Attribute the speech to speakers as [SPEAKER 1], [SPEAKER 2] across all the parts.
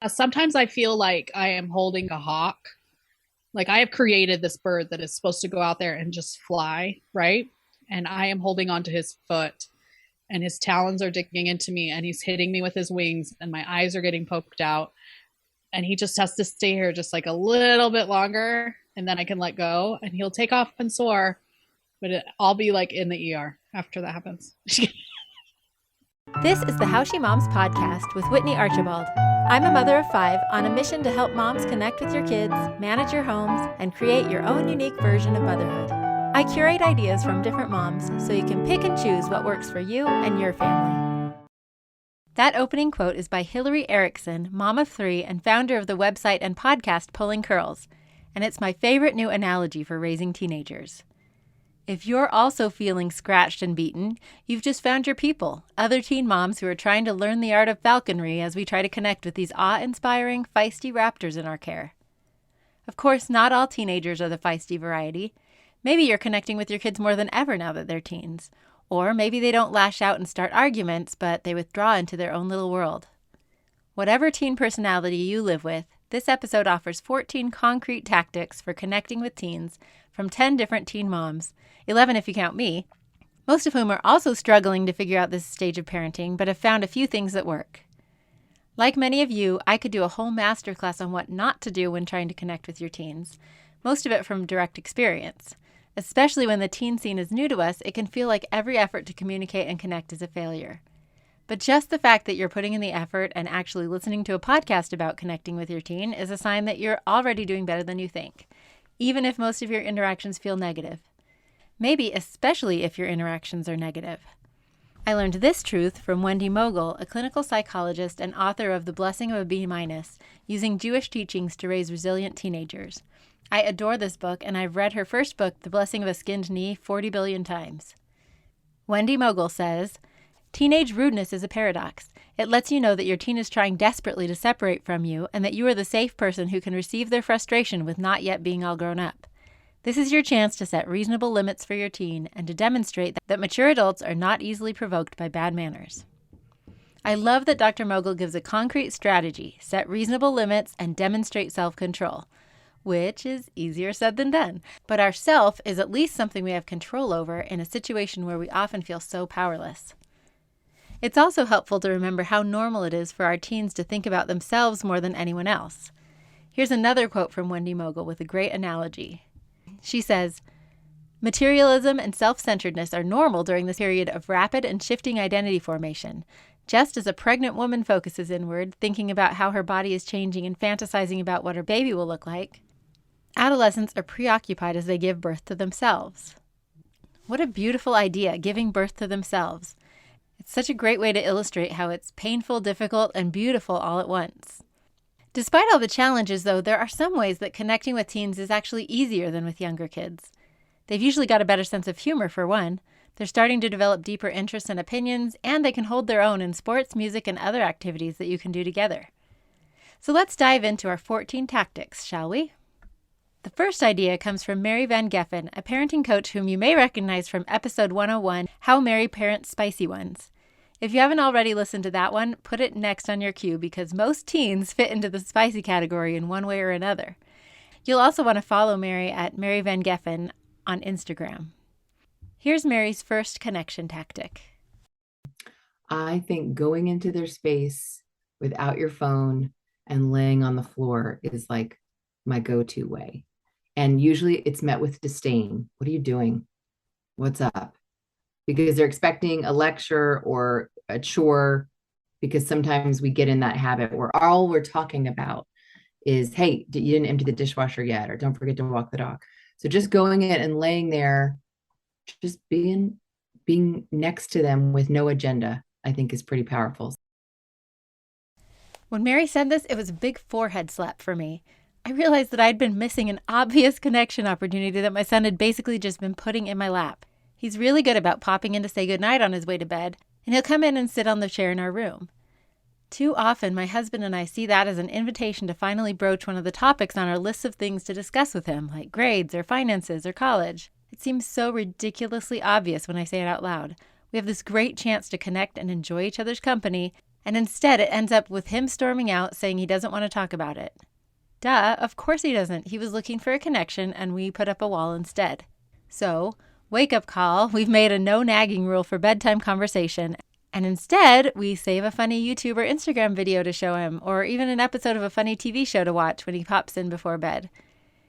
[SPEAKER 1] Sometimes I feel like I am holding a hawk. Like I have created this bird that is supposed to go out there and just fly, right? And I am holding onto his foot and his talons are digging into me and he's hitting me with his wings and my eyes are getting poked out and he just has to stay here just like a little bit longer and then I can let go and he'll take off and soar, but I'll be like in the ER after that happens.
[SPEAKER 2] This is the How She Moms podcast with Whitney Archibald. I'm a mother of 5 on a mission to help moms connect with your kids, manage your homes, and create your own unique version of motherhood. I curate ideas from different moms so you can pick and choose what works for you and your family. That opening quote is by Hillary Erickson, mom of 3 and founder of the website and podcast Pulling Curls, and it's my favorite new analogy for raising teenagers. If you're also feeling scratched and beaten, you've just found your people, other teen moms who are trying to learn the art of falconry as we try to connect with these awe-inspiring, feisty raptors in our care. Of course, not all teenagers are the feisty variety. Maybe you're connecting with your kids more than ever now that they're teens. Or maybe they don't lash out and start arguments, but they withdraw into their own little world. Whatever teen personality you live with, this episode offers 14 concrete tactics for connecting with teens from 10 different teen moms, 11 if you count me, most of whom are also struggling to figure out this stage of parenting, but have found a few things that work. Like many of you, I could do a whole masterclass on what not to do when trying to connect with your teens, most of it from direct experience. Especially when the teen scene is new to us, it can feel like every effort to communicate and connect is a failure. But just the fact that you're putting in the effort and actually listening to a podcast about connecting with your teen is a sign that you're already doing better than you think, even if most of your interactions feel negative. Maybe especially if your interactions are negative. I learned this truth from Wendy Mogul, a clinical psychologist and author of The Blessing of a B-, using Jewish teachings to raise resilient teenagers. I adore this book, and I've read her first book, The Blessing of a Skinned Knee, 40 billion times. Wendy Mogul says, "Teenage rudeness is a paradox. It lets you know that your teen is trying desperately to separate from you and that you are the safe person who can receive their frustration with not yet being all grown up. This is your chance to set reasonable limits for your teen and to demonstrate that mature adults are not easily provoked by bad manners." I love that Dr. Mogul gives a concrete strategy, set reasonable limits, and demonstrate self-control, which is easier said than done. But our self is at least something we have control over in a situation where we often feel so powerless. It's also helpful to remember how normal it is for our teens to think about themselves more than anyone else. Here's another quote from Wendy Mogul with a great analogy. She says, "Materialism and self-centeredness are normal during this period of rapid and shifting identity formation. Just as a pregnant woman focuses inward, thinking about how her body is changing and fantasizing about what her baby will look like, adolescents are preoccupied as they give birth to themselves." What a beautiful idea, giving birth to themselves. It's such a great way to illustrate how it's painful, difficult, and beautiful all at once. Despite all the challenges, though, there are some ways that connecting with teens is actually easier than with younger kids. They've usually got a better sense of humor, for one. They're starting to develop deeper interests and opinions, and they can hold their own in sports, music, and other activities that you can do together. So let's dive into our 14 tactics, shall we? The first idea comes from Mary Van Geffen, a parenting coach whom you may recognize from episode 101, How Mary Parents Spicy Ones. If you haven't already listened to that one, put it next on your queue because most teens fit into the spicy category in one way or another. You'll also want to follow Mary at Mary Van Geffen on Instagram. Here's Mary's first connection tactic.
[SPEAKER 3] I think going into their space without your phone and laying on the floor is like my go-to way. And usually it's met with disdain. What are you doing? What's up? Because they're expecting a lecture or a chore, because sometimes we get in that habit where all we're talking about is, hey, you didn't empty the dishwasher yet, or don't forget to walk the dog. So just going in and laying there, just being next to them with no agenda, I think is pretty powerful.
[SPEAKER 2] When Mary said this, it was a big forehead slap for me. I realized that I'd been missing an obvious connection opportunity that my son had basically just been putting in my lap. He's really good about popping in to say goodnight on his way to bed, and he'll come in and sit on the chair in our room. Too often, my husband and I see that as an invitation to finally broach one of the topics on our list of things to discuss with him, like grades or finances or college. It seems so ridiculously obvious when I say it out loud. We have this great chance to connect and enjoy each other's company, And instead, it ends up with him storming out saying he doesn't want to talk about it. Duh, of course he doesn't. He was looking for a connection, and we put up a wall instead. So, wake up call, we've made a no nagging rule for bedtime conversation, and instead, we save a funny YouTube or Instagram video to show him, or even an episode of a funny TV show to watch when he pops in before bed.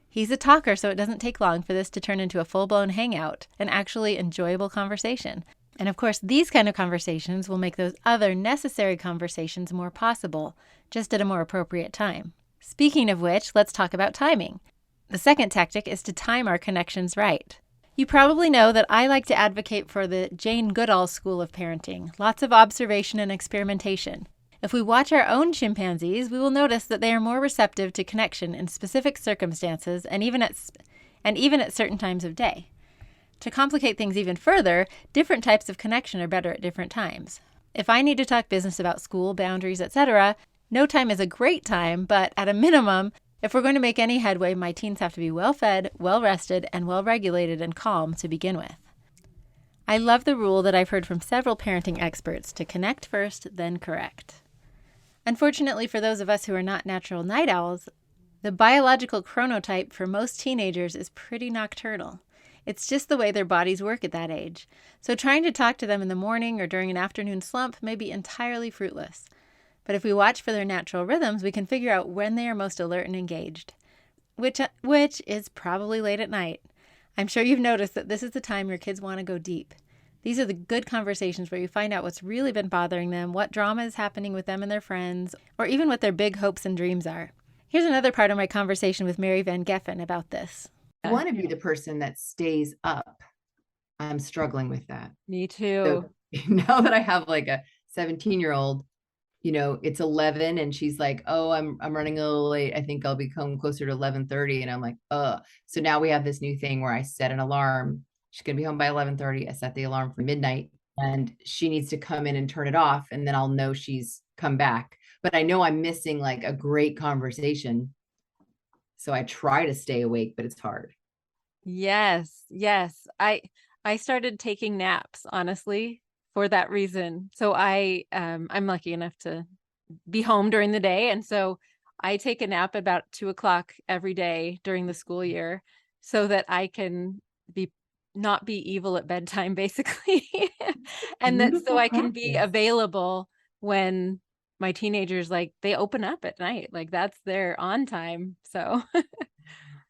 [SPEAKER 2] He's a talker, so it doesn't take long for this to turn into a full-blown hangout, an actually enjoyable conversation. And of course, these kind of conversations will make those other necessary conversations more possible, just at a more appropriate time. Speaking of which, let's talk about timing. The second tactic is to time our connections right. You probably know that I like to advocate for the Jane Goodall school of parenting, lots of observation and experimentation. If we watch our own chimpanzees, we will notice that they are more receptive to connection in specific circumstances and even at certain times of day. To complicate things even further, different types of connection are better at different times. If I need to talk business about school, boundaries, etc., no time is a great time, but at a minimum, if we're going to make any headway, my teens have to be well-fed, well-rested, and well-regulated and calm to begin with. I love the rule that I've heard from several parenting experts to connect first, then correct. Unfortunately, for those of us who are not natural night owls, the biological chronotype for most teenagers is pretty nocturnal. It's just the way their bodies work at that age. So trying to talk to them in the morning or during an afternoon slump may be entirely fruitless. But if we watch for their natural rhythms, we can figure out when they are most alert and engaged, which is probably late at night. I'm sure you've noticed that this is the time your kids want to go deep. These are the good conversations where you find out what's really been bothering them, what drama is happening with them and their friends, or even what their big hopes and dreams are. Here's another part of my conversation with Mary Van Geffen about this.
[SPEAKER 3] I want to be the person that stays up. I'm struggling with that.
[SPEAKER 2] Me too.
[SPEAKER 3] So now that I have like a 17-year-old, it's 11 and she's like, oh, I'm running a little late. I think I'll be home closer to 11:30. And I'm like, so now we have this new thing where I set an alarm. She's going to be home by 11:30. I set the alarm for midnight and she needs to come in and turn it off. And then I'll know she's come back. But I know I'm missing like a great conversation. So I try to stay awake, but it's hard.
[SPEAKER 4] Yes. I started taking naps, honestly, for that reason. So I'm lucky enough to be home during the day. And so I take a nap about 2:00 every day during the school year so that I can not be evil at bedtime, basically. And that so I can be available when my teenagers, like, they open up at night, like that's their on time. So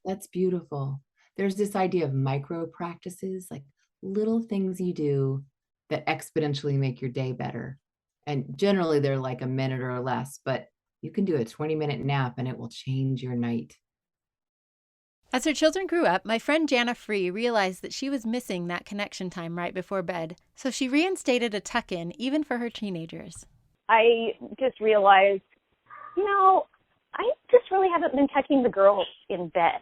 [SPEAKER 3] That's beautiful. There's this idea of micro practices, like little things you do that exponentially make your day better. And generally they're like a minute or less, but you can do a 20-minute nap and it will change your night.
[SPEAKER 2] As her children grew up, my friend Jana Free realized that she was missing that connection time right before bed, so she reinstated a tuck-in even for her teenagers.
[SPEAKER 5] I just realized, I just really haven't been tucking the girls in bed.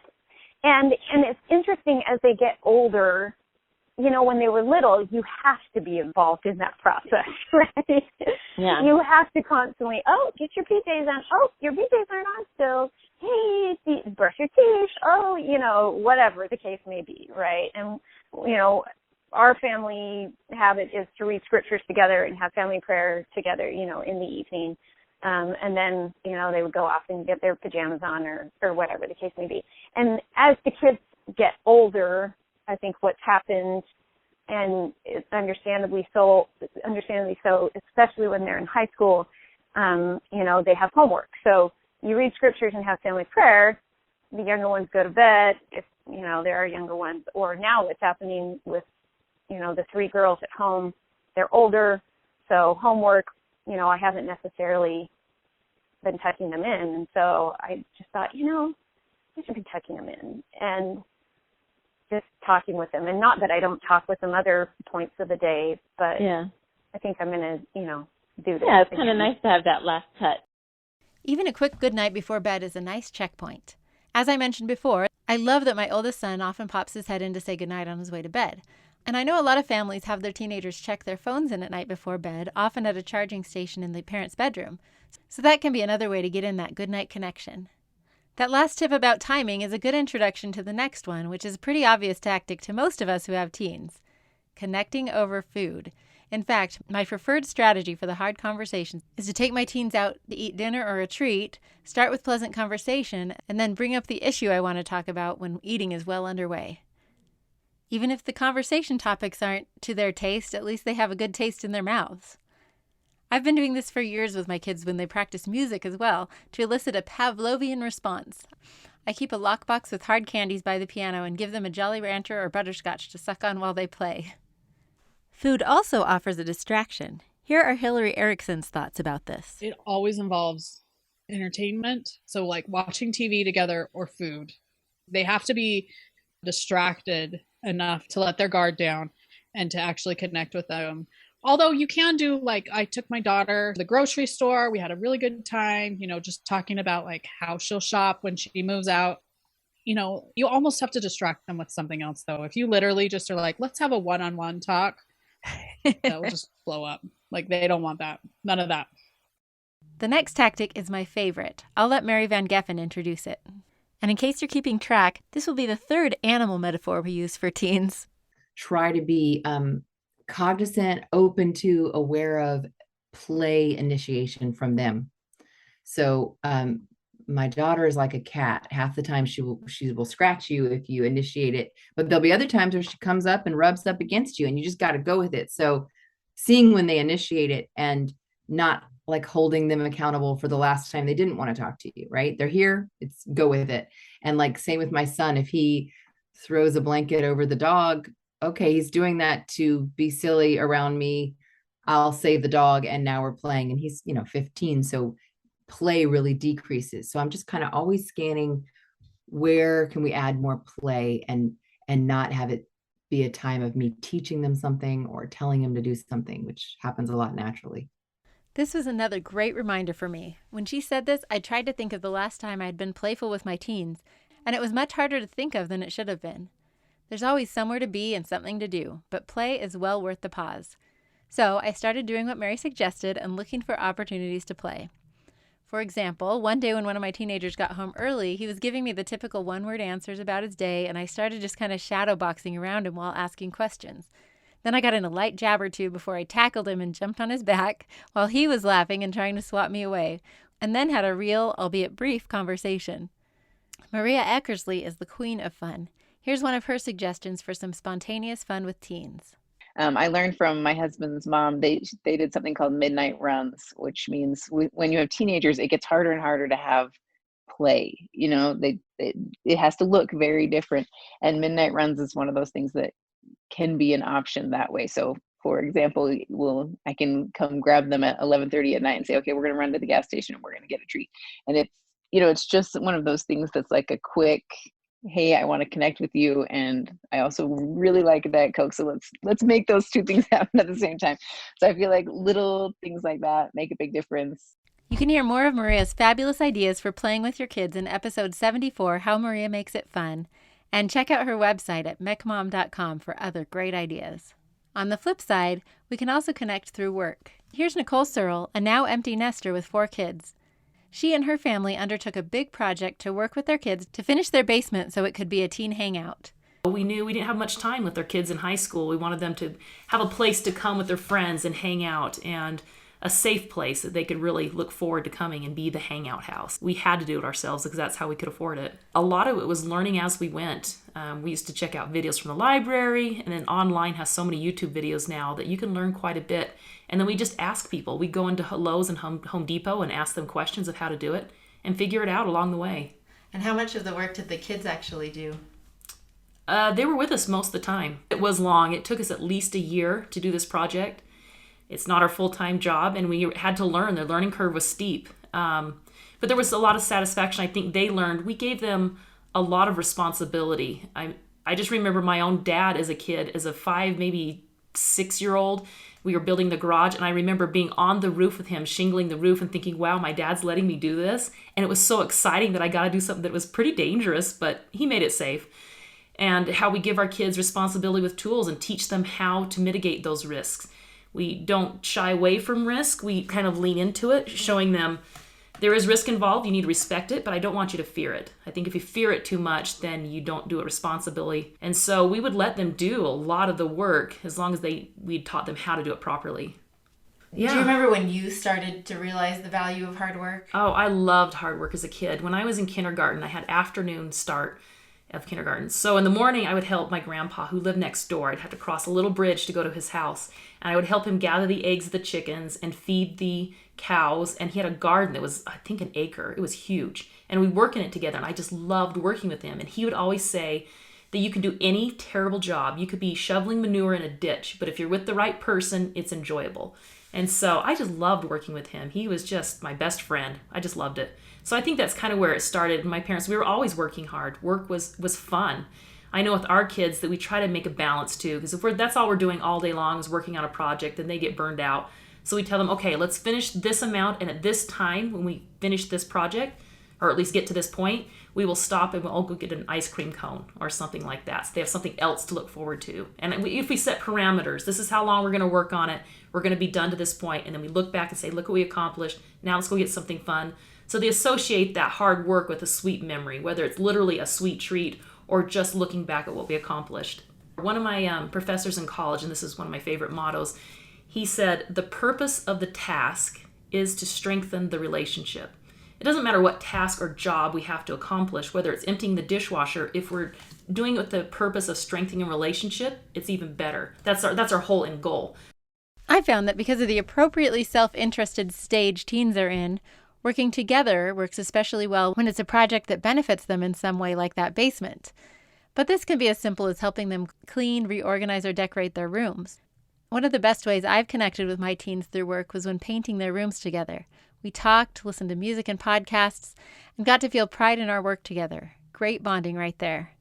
[SPEAKER 5] And it's interesting as they get older, when they were little, you have to be involved in that process, right? Yeah. You have to constantly, get your PJs on. Your PJs aren't on still. Hey, brush your teeth. Whatever the case may be, right? And, our family habit is to read scriptures together and have family prayer together, in the evening. And then, they would go off and get their pajamas on or whatever the case may be. And as the kids get older, I think what's happened, and it's understandably so, especially when they're in high school, they have homework. So you read scriptures and have family prayer. The younger ones go to bed if, there are younger ones. Or now what's happening with, the 3 girls at home, they're older. So homework, I haven't necessarily been tucking them in. And so I just thought, I should be tucking them in and just talking with them. And not that I don't talk with them other points of the day, but yeah. I think I'm going to, do this.
[SPEAKER 4] Yeah, it's kind of nice to have that last touch.
[SPEAKER 2] Even a quick good night before bed is a nice checkpoint. As I mentioned before, I love that my oldest son often pops his head in to say goodnight on his way to bed. And I know a lot of families have their teenagers check their phones in at night before bed, often at a charging station in the parent's bedroom. So that can be another way to get in that goodnight connection. That last tip about timing is a good introduction to the next one, which is a pretty obvious tactic to most of us who have teens. Connecting over food. In fact, my preferred strategy for the hard conversations is to take my teens out to eat dinner or a treat, start with pleasant conversation, and then bring up the issue I want to talk about when eating is well underway. Even if the conversation topics aren't to their taste, at least they have a good taste in their mouths. I've been doing this for years with my kids when they practice music as well, to elicit a Pavlovian response. I keep a lockbox with hard candies by the piano and give them a Jolly Rancher or butterscotch to suck on while they play. Food also offers a distraction. Here are Hillary Erickson's thoughts about this.
[SPEAKER 1] It always involves entertainment. So like watching TV together or food. They have to be distracted enough to let their guard down and to actually connect with them. Although you can do, like, I took my daughter to the grocery store. We had a really good time, just talking about like how she'll shop when she moves out. You almost have to distract them with something else though. If you literally just are like, let's have a one-on-one talk, that will just blow up. Like, they don't want that. None of that.
[SPEAKER 2] The next tactic is my favorite. I'll let Mary Van Geffen introduce it. And in case you're keeping track, this will be the third animal metaphor we use for teens.
[SPEAKER 3] Try to be cognizant, open to, aware of play initiation from them. So my daughter is like a cat. Half the time she will scratch you if you initiate it, but there'll be other times where she comes up and rubs up against you and you just got to go with it. So seeing when they initiate it and not like holding them accountable for the last time they didn't want to talk to you, right? They're here, it's go with it. And like same with my son, if he throws a blanket over the dog, okay, he's doing that to be silly around me. I'll save the dog. And now we're playing, and he's, 15. So play really decreases. So I'm just kind of always scanning where can we add more play and not have it be a time of me teaching them something or telling them to do something, which happens a lot naturally.
[SPEAKER 2] This was another great reminder for me. When she said this, I tried to think of the last time I'd been playful with my teens, and it was much harder to think of than it should have been. There's always somewhere to be and something to do, but play is well worth the pause. So I started doing what Mary suggested and looking for opportunities to play. For example, one day when one of my teenagers got home early, he was giving me the typical one-word answers about his day, and I started just kind of shadowboxing around him while asking questions. Then I got in a light jab or two before I tackled him and jumped on his back while he was laughing and trying to swat me away, and then had a real, albeit brief, conversation. Maria Eckersley is the queen of fun. Here's one of her suggestions for some spontaneous fun with teens.
[SPEAKER 6] I learned from my husband's mom, they did something called midnight runs, which means when you have teenagers, it gets harder and harder to have play. It has to look very different. And midnight runs is one of those things that can be an option that way. So for example, I can come grab them at 11:30 at night and say, okay, we're going to run to the gas station and we're going to get a treat. And it's just one of those things that's like a quick, hey, I want to connect with you, and I also really like a Diet Coke, so let's make those two things happen at the same time. So I feel like little things like that make a big difference.
[SPEAKER 2] You can hear more of Maria's fabulous ideas for playing with your kids in episode 74, How Maria Makes It Fun, and check out her website at mecmom.com for other great ideas. On the flip side, we can also connect through work. Here's Nicole Searle, a now empty nester with 4 kids. She and her family undertook a big project to work with their kids to finish their basement so it could be a teen hangout.
[SPEAKER 7] We knew we didn't have much time with our kids in high school. We wanted them to have a place to come with their friends and hang out, and a safe place that they could really look forward to coming and be the hangout house. We had to do it ourselves because that's how we could afford it. A lot of it was learning as we went. We used to check out videos from the library, and then online has so many YouTube videos now that you can learn quite a bit. And then we just ask people. We go into Lowe's and Home Depot and ask them questions of how to do it and figure it out along the way.
[SPEAKER 2] And how much of the work did the kids actually do?
[SPEAKER 7] They were with us most of the time. It was long. It took us at least a year to do this project. It's not our full-time job, and we had to learn. The learning curve was steep. But there was a lot of satisfaction. I think they learned. We gave them a lot of responsibility. I just remember my own dad as a kid, as a 5, maybe 6-year-old. We were building the garage, and I remember being on the roof with him, shingling the roof, and thinking, wow, my dad's letting me do this. And it was so exciting that I got to do something that was pretty dangerous, but he made it safe. And how we give our kids responsibility with tools and teach them how to mitigate those risks. We don't shy away from risk. We kind of lean into it, showing them There is risk involved. You need to respect it, but I don't want you to fear it. I think if you fear it too much, then you don't do it responsibly. And so we would let them do a lot of the work as long as we taught them how to do it properly.
[SPEAKER 2] Yeah. Do you remember when you started to realize the value of hard work?
[SPEAKER 7] Oh, I loved hard work as a kid. When I was in kindergarten, I had afternoon start of kindergarten. So in the morning, I would help my grandpa who lived next door. I'd have to cross a little bridge to go to his house. And I would help him gather the eggs of the chickens and feed the cows. And he had a garden that was, I think, an acre. It was huge. And we'd work in it together. And I just loved working with him. And he would always say that you can do any terrible job. You could be shoveling manure in a ditch, but if you're with the right person, it's enjoyable. And so I just loved working with him. He was just my best friend. I just loved it. So I think that's kind of where it started. My parents, we were always working hard. Work was fun. I know with our kids that we try to make a balance too, because if that's all we're doing all day long is working on a project, and they get burned out. So we tell them, okay, let's finish this amount, and at this time, when we finish this project, or at least get to this point, we will stop and we'll all go get an ice cream cone or something like that. So they have something else to look forward to. And if we set parameters, this is how long we're going to work on it. We're going to be done to this point. And then we look back and say, look what we accomplished. Now let's go get something fun. So they associate that hard work with a sweet memory, whether it's literally a sweet treat or just looking back at what we accomplished. One of my professors in college, and this is one of my favorite mottos, he said, the purpose of the task is to strengthen the relationship. It doesn't matter what task or job we have to accomplish, whether it's emptying the dishwasher. If we're doing it with the purpose of strengthening a relationship, it's even better. That's our whole end goal.
[SPEAKER 2] I found that because of the appropriately self-interested stage teens are in, working together works especially well when it's a project that benefits them in some way, like that basement. But this can be as simple as helping them clean, reorganize, or decorate their rooms. One of the best ways I've connected with my teens through work was when painting their rooms together. We talked, listened to music and podcasts, and got to feel pride in our work together. Great bonding right there.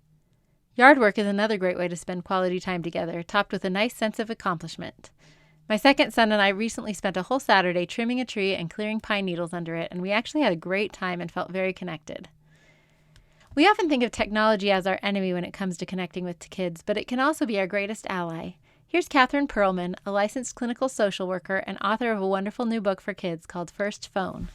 [SPEAKER 2] Yard work is another great way to spend quality time together, topped with a nice sense of accomplishment. My second son and I recently spent a whole Saturday trimming a tree and clearing pine needles under it, and we actually had a great time and felt very connected. We often think of technology as our enemy when it comes to connecting with kids, but it can also be our greatest ally. Here's Catherine Perlman, a licensed clinical social worker and author of a wonderful new book for kids called First Phone.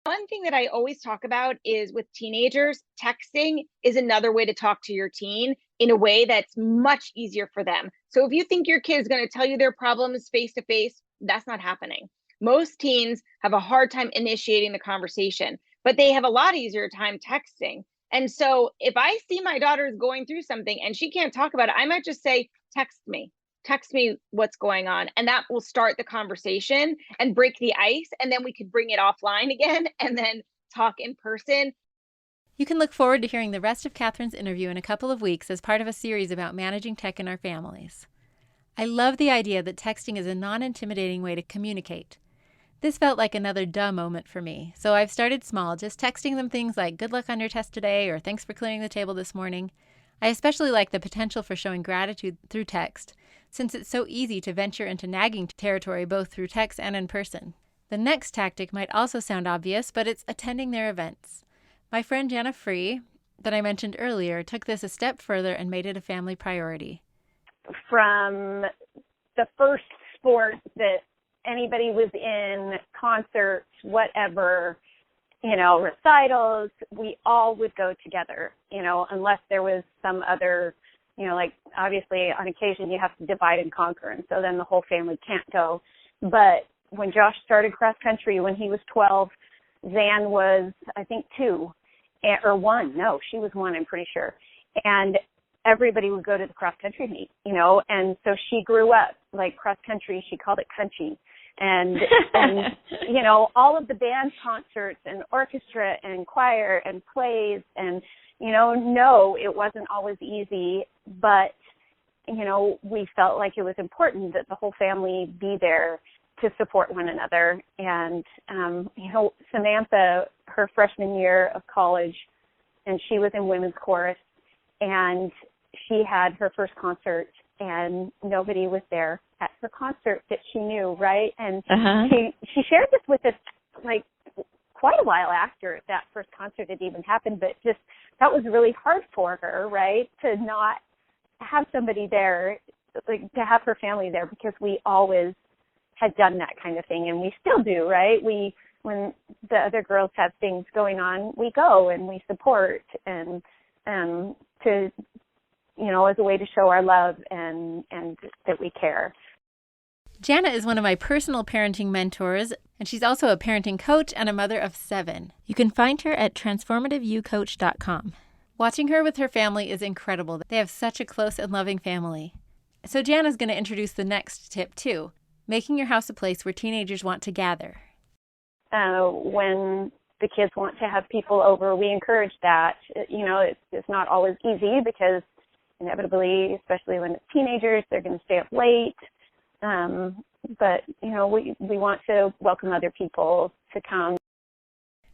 [SPEAKER 8] One thing that I always talk about is with teenagers, texting is another way to talk to your teen in a way that's much easier for them. So if you think your kid is going to tell you their problems face to face, that's not happening. Most teens have a hard time initiating the conversation, but they have a lot easier time texting. And so if I see my daughter is going through something and she can't talk about it, I might just say, text me what's going on. And that will start the conversation and break the ice. And then we could bring it offline again and then talk in person.
[SPEAKER 2] You can look forward to hearing the rest of Catherine's interview in a couple of weeks as part of a series about managing tech in our families. I love the idea that texting is a non-intimidating way to communicate. This felt like another duh moment for me, so I've started small, just texting them things like good luck on your test today or thanks for clearing the table this morning. I especially like the potential for showing gratitude through text, since it's so easy to venture into nagging territory both through text and in person. The next tactic might also sound obvious, but it's attending their events. My friend Jana Free, that I mentioned earlier, took this a step further and made it a family priority.
[SPEAKER 5] From the first sport that anybody was in, concerts, whatever, recitals, we all would go together, unless there was some other, like obviously on occasion you have to divide and conquer. And so then the whole family can't go. But when Josh started cross country, when he was 12, Zan was, I think, 2 or 1. No, she was 1, I'm pretty sure. And everybody would go to the cross country meet, and so she grew up like cross country. She called it country. And all of the band concerts and orchestra and choir and plays and, no, it wasn't always easy, but, we felt like it was important that the whole family be there to support one another. And, Samantha, her freshman year of college, and she was in women's chorus, and she had her first concert, and nobody was there at her concert that she knew, right? And she shared this with us like quite a while after that first concert had even happened, but just that was really hard for her, right? To not have somebody there, like to have her family there, because we always had done that kind of thing, and we still do, right? We when the other girls have things going on, we go and we support, and to, as a way to show our love and that we care.
[SPEAKER 2] Jana is one of my personal parenting mentors, and she's also a parenting coach and a mother of 7. You can find her at transformativeyoucoach.com. Watching her with her family is incredible. They have such a close and loving family. So Jana's going to introduce the next tip too, making your house a place where teenagers want to gather.
[SPEAKER 5] When the kids want to have people over, we encourage that. It's not always easy because inevitably, especially when it's teenagers, they're going to stay up late. But we want to welcome other people to come.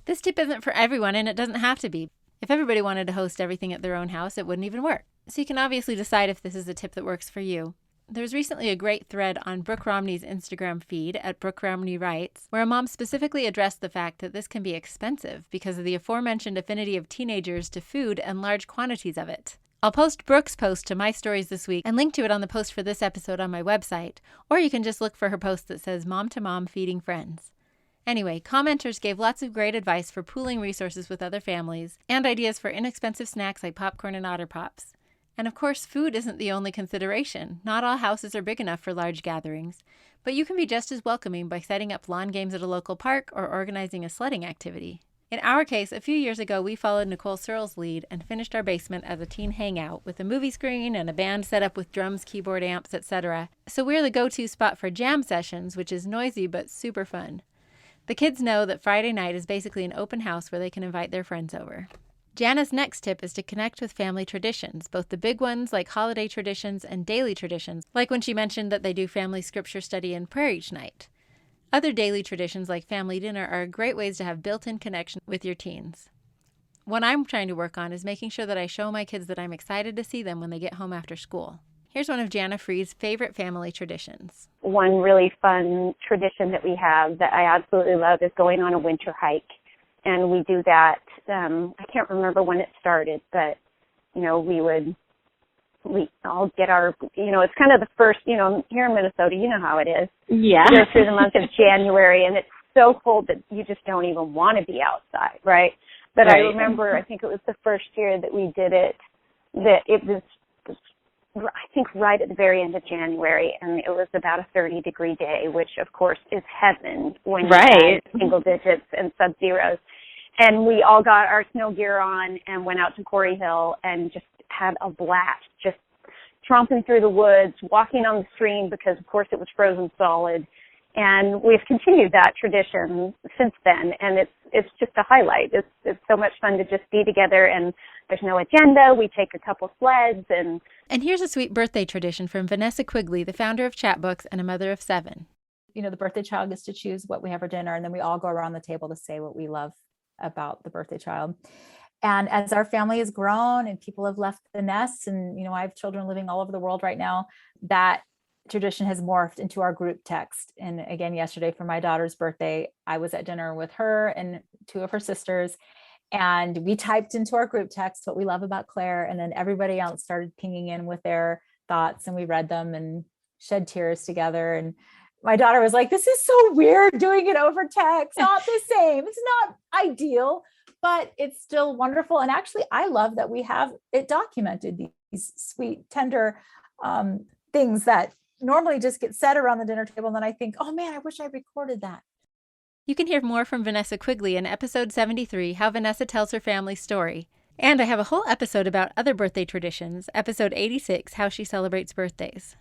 [SPEAKER 2] This tip isn't for everyone, and it doesn't have to be. If everybody wanted to host everything at their own house, it wouldn't even work. So you can obviously decide if this is a tip that works for you. There was recently a great thread on Brooke Romney's Instagram feed at Brooke Romney Writes, where a mom specifically addressed the fact that this can be expensive because of the aforementioned affinity of teenagers to food and large quantities of it. I'll post Brooke's post to my stories this week and link to it on the post for this episode on my website, or you can just look for her post that says Mom to Mom Feeding Friends. Anyway, commenters gave lots of great advice for pooling resources with other families and ideas for inexpensive snacks like popcorn and Otter Pops. And of course, food isn't the only consideration. Not all houses are big enough for large gatherings, but you can be just as welcoming by setting up lawn games at a local park or organizing a sledding activity. In our case, a few years ago, we followed Nicole Searle's lead and finished our basement as a teen hangout with a movie screen and a band set up with drums, keyboard, amps, etc. So we're the go-to spot for jam sessions, which is noisy but super fun. The kids know that Friday night is basically an open house where they can invite their friends over. Jana's next tip is to connect with family traditions, both the big ones like holiday traditions and daily traditions, like when she mentioned that they do family scripture study and prayer each night. Other daily traditions like family dinner are great ways to have built-in connection with your teens. What I'm trying to work on is making sure that I show my kids that I'm excited to see them when they get home after school. Here's one of Jana Free's favorite family traditions.
[SPEAKER 5] One really fun tradition that we have that I absolutely love is going on a winter hike. And we do that, I can't remember when it started, but, we all get our, it's kind of the first, here in Minnesota, you know how it is.
[SPEAKER 9] Yeah.
[SPEAKER 5] Go through the month of January, and it's so cold that you just don't even want to be outside, right? But
[SPEAKER 9] Right.
[SPEAKER 5] I remember, I think it was the first year that we did it, that it was, I think, right at the very end of January, and it was about a 30-degree day, which, of course, is heaven when you
[SPEAKER 9] Right.
[SPEAKER 5] have single digits and sub-zeros. And we all got our snow gear on and went out to Quarry Hill and just had a blast, just tromping through the woods, walking on the stream because, of course, it was frozen solid. And we've continued that tradition since then, and it's just a highlight. It's so much fun to just be together, and there's no agenda. We take a couple sleds and
[SPEAKER 2] here's a sweet birthday tradition from Vanessa Quigley, the founder of Chatbooks and a mother of 7.
[SPEAKER 9] The birthday child gets to choose what we have for dinner, and then we all go around the table to say what we love about the birthday child. And as our family has grown and people have left the nest, and I have children living all over the world right now, that tradition has morphed into our group text. And again, yesterday for my daughter's birthday, I was at dinner with her and 2 of her sisters, and we typed into our group text what we love about Claire, and then everybody else started pinging in with their thoughts, and we read them and shed tears together. And my daughter was like, "This is so weird doing it over text, not the same. It's not ideal, but it's still wonderful." And actually, I love that we have it documented, these sweet, tender things that normally just get said around the dinner table. And then I think, oh man, I wish I recorded that.
[SPEAKER 2] You can hear more from Vanessa Quigley in episode 73, How Vanessa Tells Her Family Story. And I have a whole episode about other birthday traditions, episode 86, How She Celebrates Birthdays.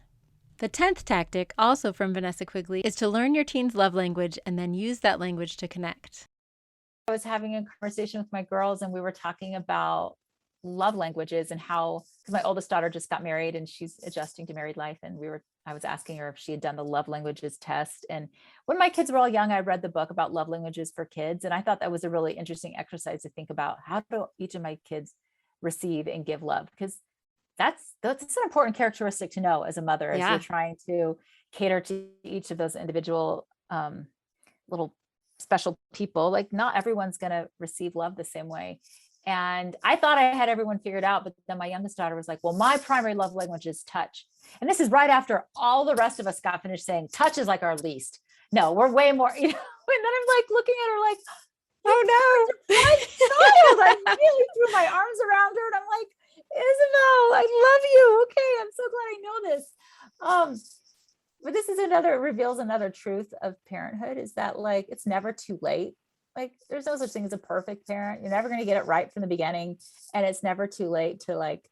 [SPEAKER 2] The 10th tactic, also from Vanessa Quigley, is to learn your teen's love language and then use that language to connect.
[SPEAKER 9] I was having a conversation with my girls, and we were talking about love languages and how, because my oldest daughter just got married and she's adjusting to married life. And I was asking her if she had done the love languages test. And when my kids were all young, I read the book about love languages for kids. And I thought that was a really interesting exercise to think about. How do each of my kids receive and give love? Because that's an important characteristic to know as a mother, as you're trying to cater to each of those individual little special people. Like, not everyone's going to receive love the same way. And I thought I had everyone figured out, but then my youngest daughter was like, well, my primary love language is touch. And this is right after all the rest of us got finished saying touch is like our least. No, we're way more, And then I'm like looking at her like,
[SPEAKER 4] Oh no.
[SPEAKER 9] my child. I really threw my arms around her and I'm like, Isabel, I love you. Okay, I'm so glad I know this. But this is reveals another truth of parenthood, is that like, it's never too late. Like there's no such thing as a perfect parent. You're never going to get it right from the beginning. And it's never too late to like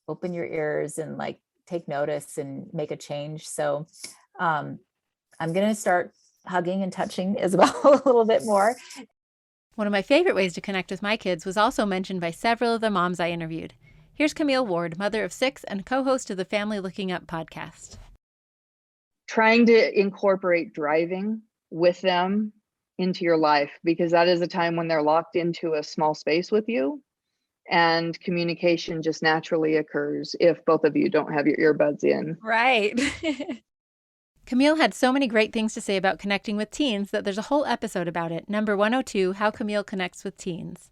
[SPEAKER 9] open your ears and like take notice and make a change. So I'm going to start hugging and touching Isabel a little bit more.
[SPEAKER 2] One of my favorite ways to connect with my kids was also mentioned by several of the moms I interviewed. Here's Camille Ward, mother of 6 and co-host of the Family Looking Up podcast.
[SPEAKER 10] Trying to incorporate driving with them into your life, because that is a time when they're locked into a small space with you, and communication just naturally occurs if both of you don't have your earbuds in.
[SPEAKER 2] Right. Camille had so many great things to say about connecting with teens that there's a whole episode about it, number 102, How Camille Connects with Teens.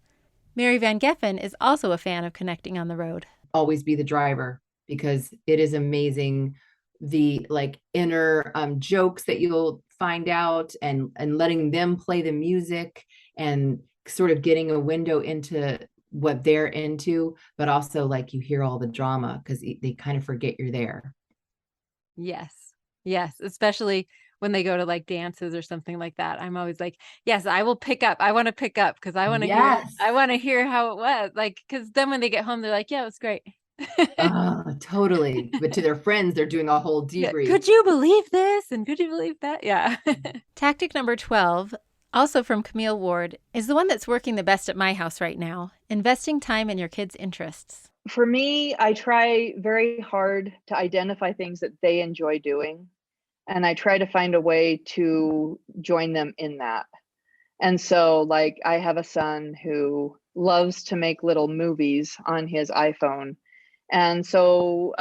[SPEAKER 2] Mary Van Geffen is also a fan of connecting on the road.
[SPEAKER 3] Always be the driver, because it is amazing the like inner jokes that you'll find out, and letting them play the music and sort of getting a window into what they're into, but also like you hear all the drama because they kind of forget you're there.
[SPEAKER 4] Yes, especially when they go to like dances or something like that. I'm always like, yes, I will pick up. I want to pick up because I want to hear how it was. Like, because then when they get home, they're like, yeah, it was great.
[SPEAKER 3] Totally. But to their friends, they're doing a whole debrief.
[SPEAKER 4] Could you believe this? And could you believe that? Yeah.
[SPEAKER 2] Tactic number 12, also from Camille Ward, is the one that's working the best at my house right now: investing time in your kids' interests.
[SPEAKER 10] For me, I try very hard to identify things that they enjoy doing, and I try to find a way to join them in that. And so, like, I have a son who loves to make little movies on his iPhone. And so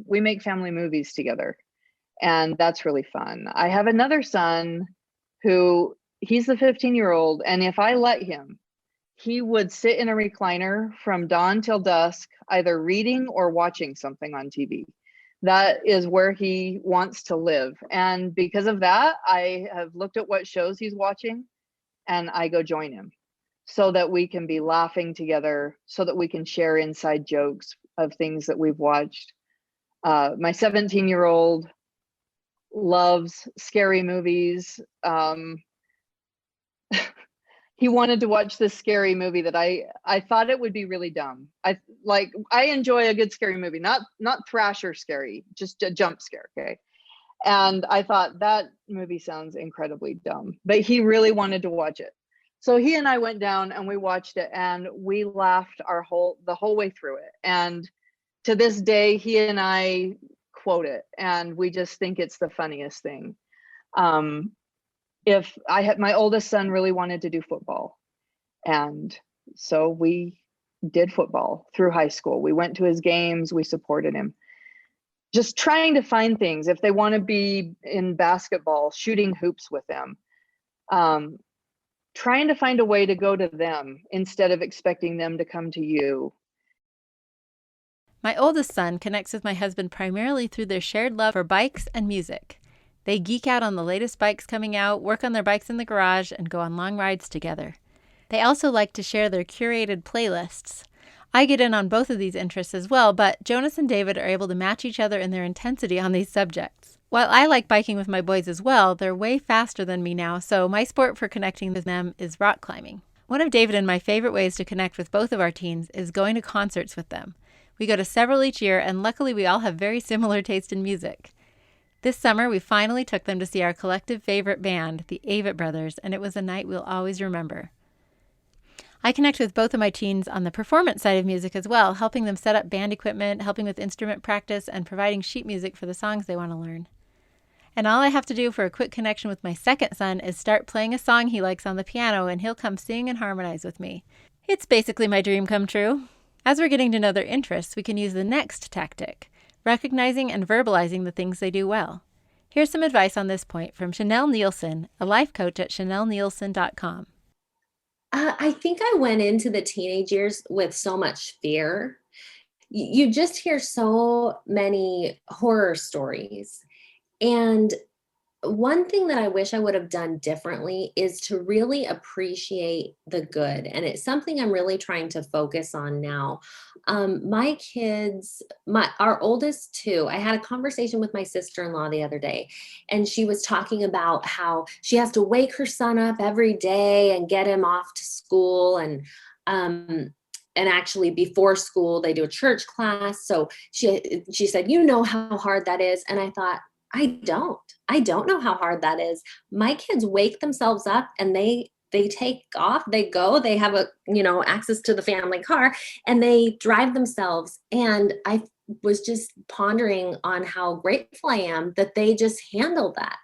[SPEAKER 10] we make family movies together, and that's really fun. I have another son who, he's the 15-year-old, and if I let him, he would sit in a recliner from dawn till dusk, either reading or watching something on TV. That is where he wants to live. And because of that, I have looked at what shows he's watching, and I go join him so that we can be laughing together, so that we can share inside jokes of things that we've watched. My 17-year-old loves scary movies. He wanted to watch this scary movie that I thought it would be really dumb. I enjoy a good scary movie, not thrasher scary, just a jump scare, okay? And I thought that movie sounds incredibly dumb, but he really wanted to watch it. So he and I went down and we watched it, and we laughed the whole way through it. And to this day, he and I quote it, and we just think it's the funniest thing. If I had, my oldest son really wanted to do football, and so we did football through high school. We went to his games, we supported him. Just trying to find things. If they want to be in basketball, shooting hoops with them. Trying to find a way to go to them instead of expecting them to come to you.
[SPEAKER 2] My oldest son connects with my husband primarily through their shared love for bikes and music. They geek out on the latest bikes coming out, work on their bikes in the garage, and go on long rides together. They also like to share their curated playlists. I get in on both of these interests as well, but Jonas and David are able to match each other in their intensity on these subjects. While I like biking with my boys as well, they're way faster than me now, so my sport for connecting with them is rock climbing. One of David and my favorite ways to connect with both of our teens is going to concerts with them. We go to several each year, and luckily we all have very similar taste in music. This summer, we finally took them to see our collective favorite band, the Avett Brothers, and it was a night we'll always remember. I connect with both of my teens on the performance side of music as well, helping them set up band equipment, helping with instrument practice, and providing sheet music for the songs they want to learn. And all I have to do for a quick connection with my second son is start playing a song he likes on the piano, and he'll come sing and harmonize with me. It's basically my dream come true. As we're getting to know their interests, we can use the next tactic, recognizing and verbalizing the things they do well. Here's some advice on this point from Chanel Nielsen, a life coach at chanelnielsen.com.
[SPEAKER 11] I think I went into the teenage years with so much fear. You just hear so many horror stories. And one thing that I wish I would have done differently is to really appreciate the good. And it's something I'm really trying to focus on now. My kids, our oldest two, I had a conversation with my sister-in-law the other day, and she was talking about how she has to wake her son up every day and get him off to school. And actually before school, they do a church class. So she said, you know how hard that is. And I thought, I don't know how hard that is. My kids wake themselves up and they take off, they go, they have access to the family car and they drive themselves. And I was just pondering on how grateful I am that they just handle that.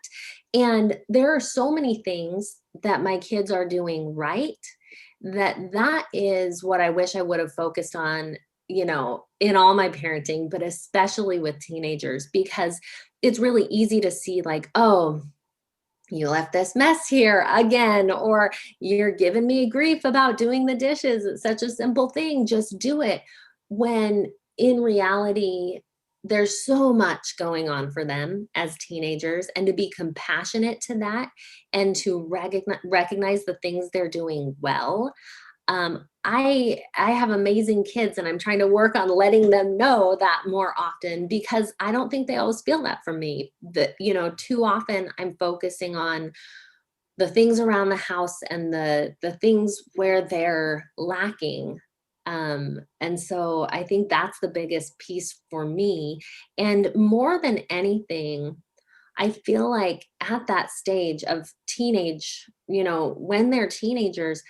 [SPEAKER 11] And there are so many things that my kids are doing right, that is what I wish I would have focused on, in all my parenting, but especially with teenagers, because it's really easy to see like, oh, you left this mess here again, or you're giving me grief about doing the dishes. It's such a simple thing. Just do it. When in reality, there's so much going on for them as teenagers, and to be compassionate to that and to recognize the things they're doing well. I have amazing kids, and I'm trying to work on letting them know that more often, because I don't think they always feel that from me. That, too often I'm focusing on the things around the house and the things where they're lacking. And so I think that's the biggest piece for me. And more than anything, I feel like at that stage of teenage, when they're teenagers,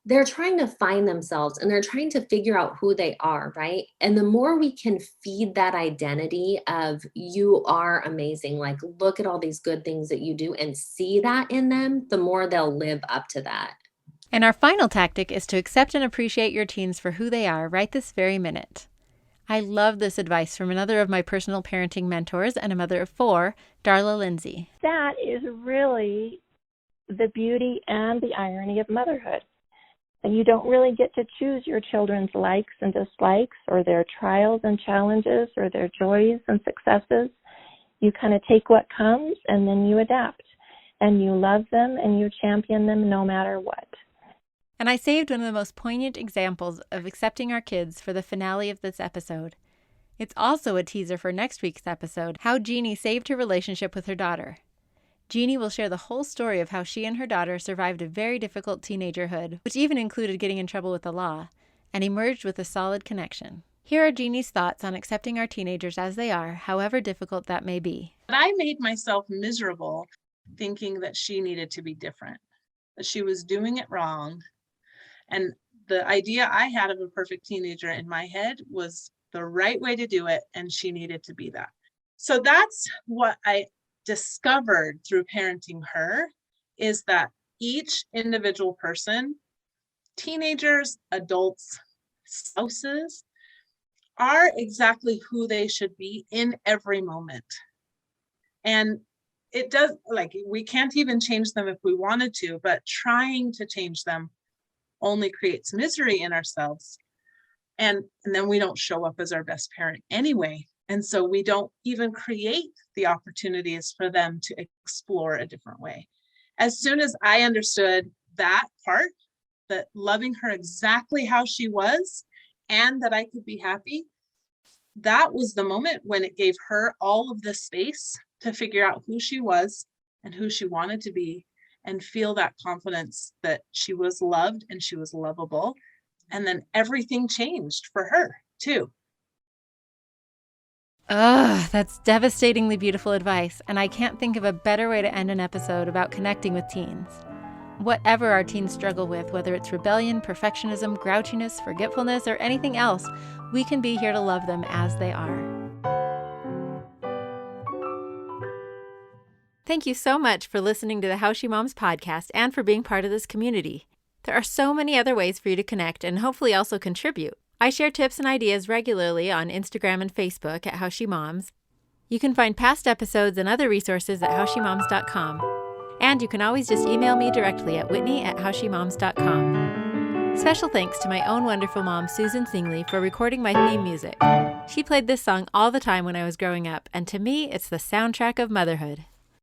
[SPEAKER 11] they're trying to find themselves and they're trying to figure out who they are, right? And the more we can feed that identity of you are amazing, like look at all these good things that you do and see that in them, the more they'll live up to that.
[SPEAKER 2] And our final tactic is to accept and appreciate your teens for who they are right this very minute. I love this advice from another of my personal parenting mentors and a mother of 4, Darla Lindsay.
[SPEAKER 12] That is really the beauty and the irony of motherhood. And you don't really get to choose your children's likes and dislikes, or their trials and challenges, or their joys and successes. You kind of take what comes and then you adapt, and you love them and you champion them no matter what.
[SPEAKER 2] And I saved one of the most poignant examples of accepting our kids for the finale of this episode. It's also a teaser for next week's episode, how Jeannie saved her relationship with her daughter. Jeannie will share the whole story of how she and her daughter survived a very difficult teenagerhood, which even included getting in trouble with the law, and emerged with a solid connection. Here are Jeannie's thoughts on accepting our teenagers as they are, however difficult that may be.
[SPEAKER 13] I made myself miserable thinking that she needed to be different, that she was doing it wrong. And the idea I had of a perfect teenager in my head was the right way to do it, and she needed to be that. So that's what I discovered through parenting her, is that each individual person, teenagers, adults, spouses, are exactly who they should be in every moment. And it does, like, we can't even change them if we wanted to, but trying to change them only creates misery in ourselves. And then we don't show up as our best parent anyway. And so we don't even create the opportunities for them to explore a different way. As soon as I understood that part, that loving her exactly how she was and that I could be happy, that was the moment when it gave her all of the space to figure out who she was and who she wanted to be, and feel that confidence that she was loved and she was lovable. And then everything changed for her too.
[SPEAKER 2] That's devastatingly beautiful advice, and I can't think of a better way to end an episode about connecting with teens. Whatever our teens struggle with, whether it's rebellion, perfectionism, grouchiness, forgetfulness, or anything else, we can be here to love them as they are. Thank you so much for listening to the How She Moms podcast and for being part of this community. There are so many other ways for you to connect and hopefully also contribute. I share tips and ideas regularly on Instagram and Facebook at How She Moms. You can find past episodes and other resources at howshemoms.com. And you can always just email me directly at whitney@howshemoms.com. Special thanks to my own wonderful mom, Susan Singley, for recording my theme music. She played this song all the time when I was growing up, and to me, it's the soundtrack of motherhood.